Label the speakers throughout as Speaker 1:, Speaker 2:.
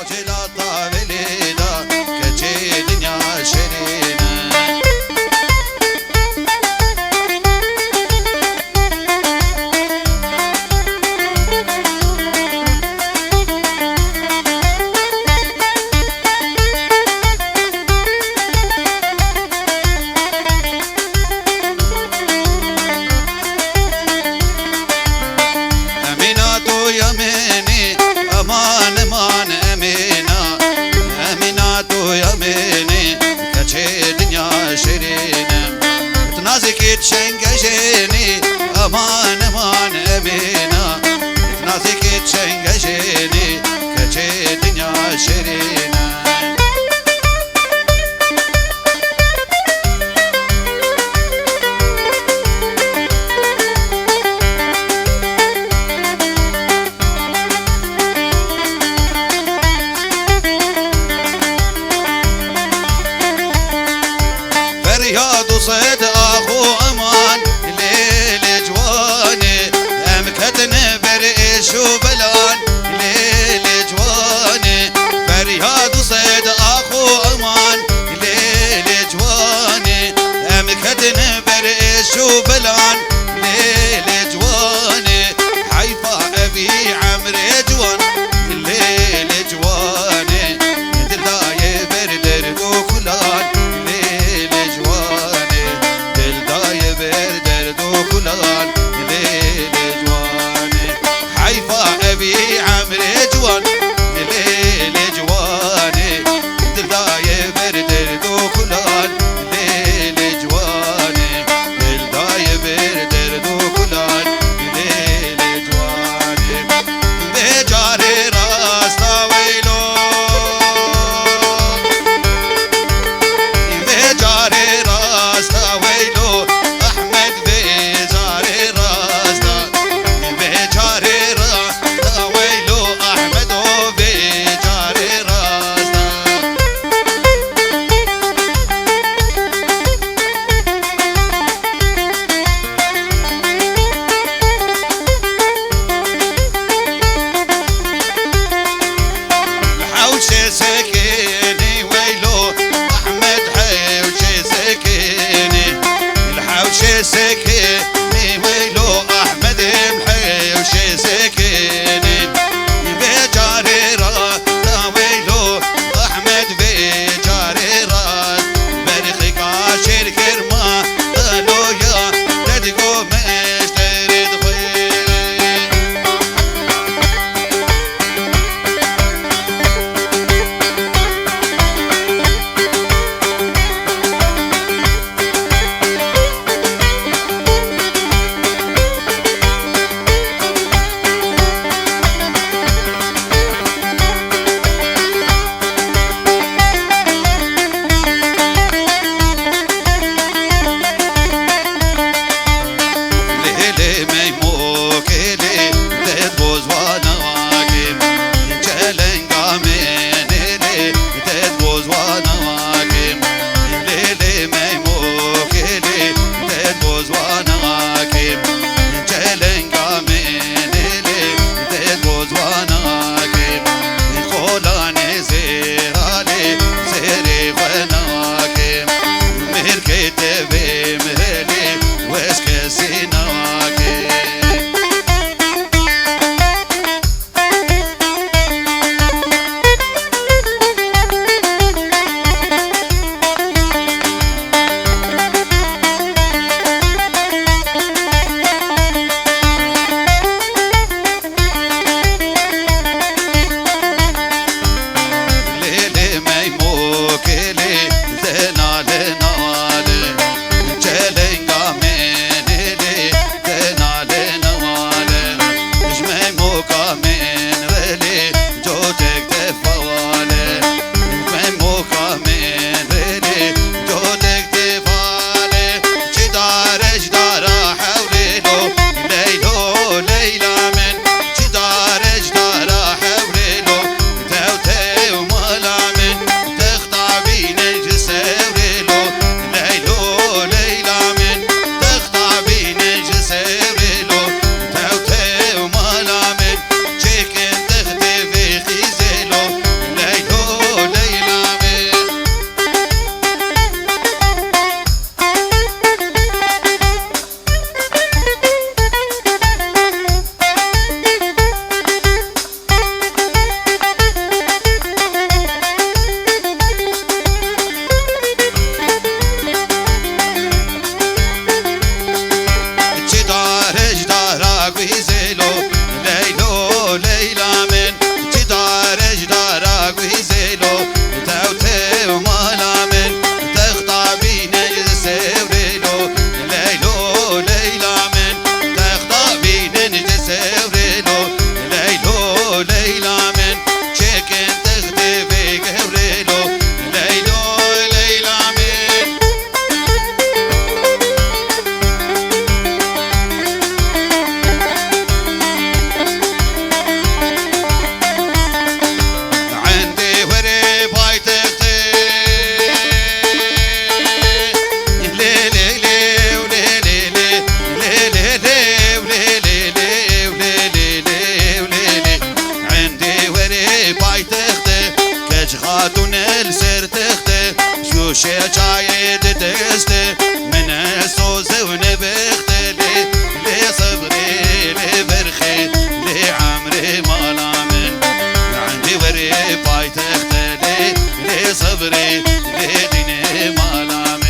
Speaker 1: جلا طاولي دا كجي دنيا شرينا أمينة يميني أمان أمان أمينة چای دسته من سوز و نبخت لی صبری لی برخی لی عمري مالا من عندي وري پایتخت لی صبری لی دیني مالا من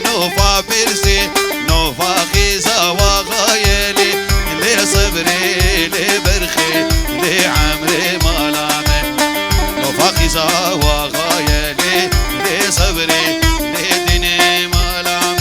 Speaker 1: نوفا برسي نوفا خيزا وغايلي لي صبري لي برخي لي عمري مالامن نوفا خيزا وغايلي لي صبري لي ديني مالامن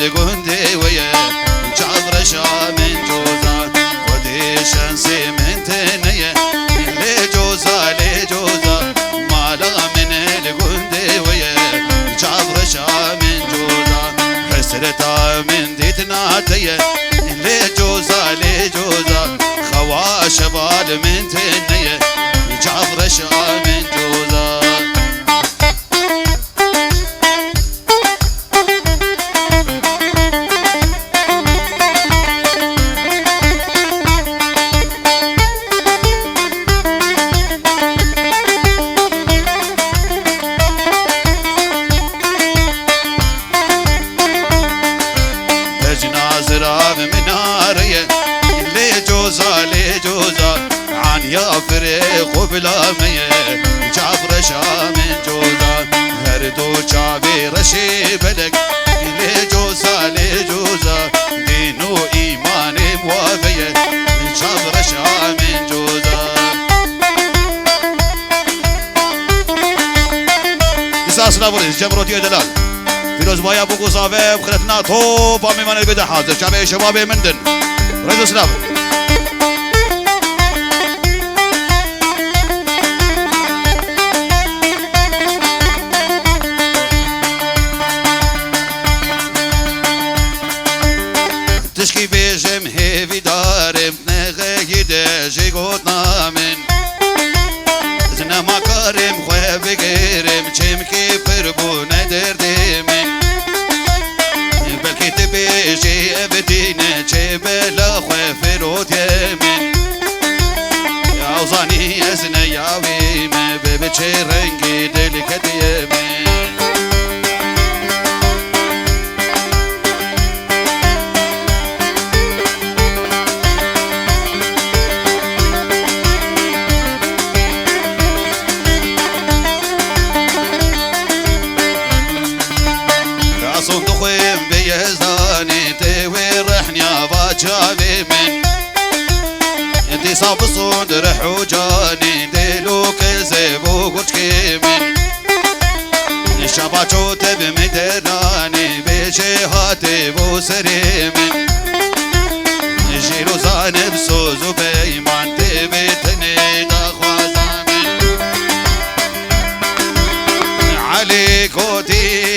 Speaker 1: لقندي ويا جابر شامن جوزا ودي شمسي من تنية لجوزا لجوزا مالا من لقندي ويا جابر شامن جوزا حسرتا من ديتنا تية لجوزا لجوزا خوا شبال من تنية جابر شامن جوزا يا فريق بلا مية جابر شامن جوزا هردو شابي رشي بلق لجوزا لجوزا دينو إيماني موافية جابر شامن جوزا قصاص نابوليس جمروتي دلال فيروز بايا بوكو صافي بخلتنا توب وميمان البدا حاضر شابي شبابي مندن رجل سلام تشكي بيجم هيفي دارم نغيده جيغوت نامن زنا ما كارم خواه بگيرم چمكي پربو ندردي من بلكي تبيجي ابدينه چه بلا خواه فروت يمن يعوزاني ازنه ياويم ببچه رنگي دلكت يمن جابي من انتي صاب صدر حجاني دلو كذبو قرشكي من الشبا شوت بمدراني بشي هاتي بو سري من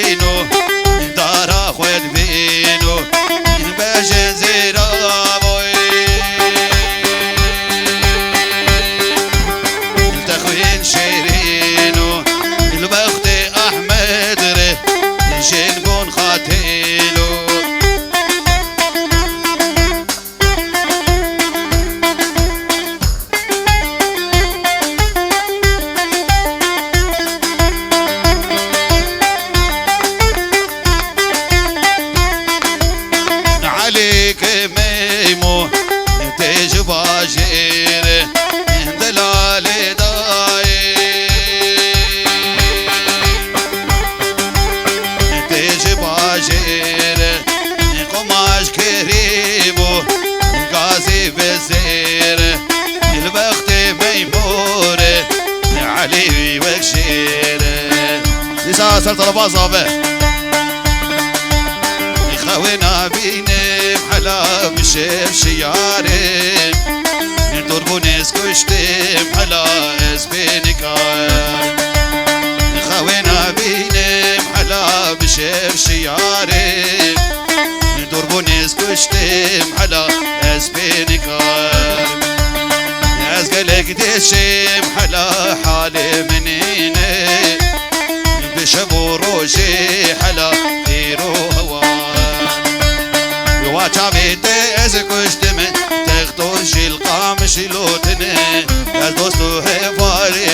Speaker 1: بینو دارا خود بینو بجن زیرا بوی التخوين شيرينو البخت احمد ره جنبون خاتيلو عليك ميمو تجبا جيره دلالي داي تجبا جيره قماش كريمو قاسي بزيره البخت ميموره علي وكشيره لسا سرت الباصابه خوينا بيني بحلا بشيف شياري دربونيس كشتم حلا اسبيني كاير خوينا بيني بحلا بشيف شياري دربونيس كشتم حلا اسبيني كاير ازقلك دشم حلا حالي منيني بشبو روشي حلا خيرو هوان واتشافيت ازكشتم تختوش القام شلوتني الدوستو هفاري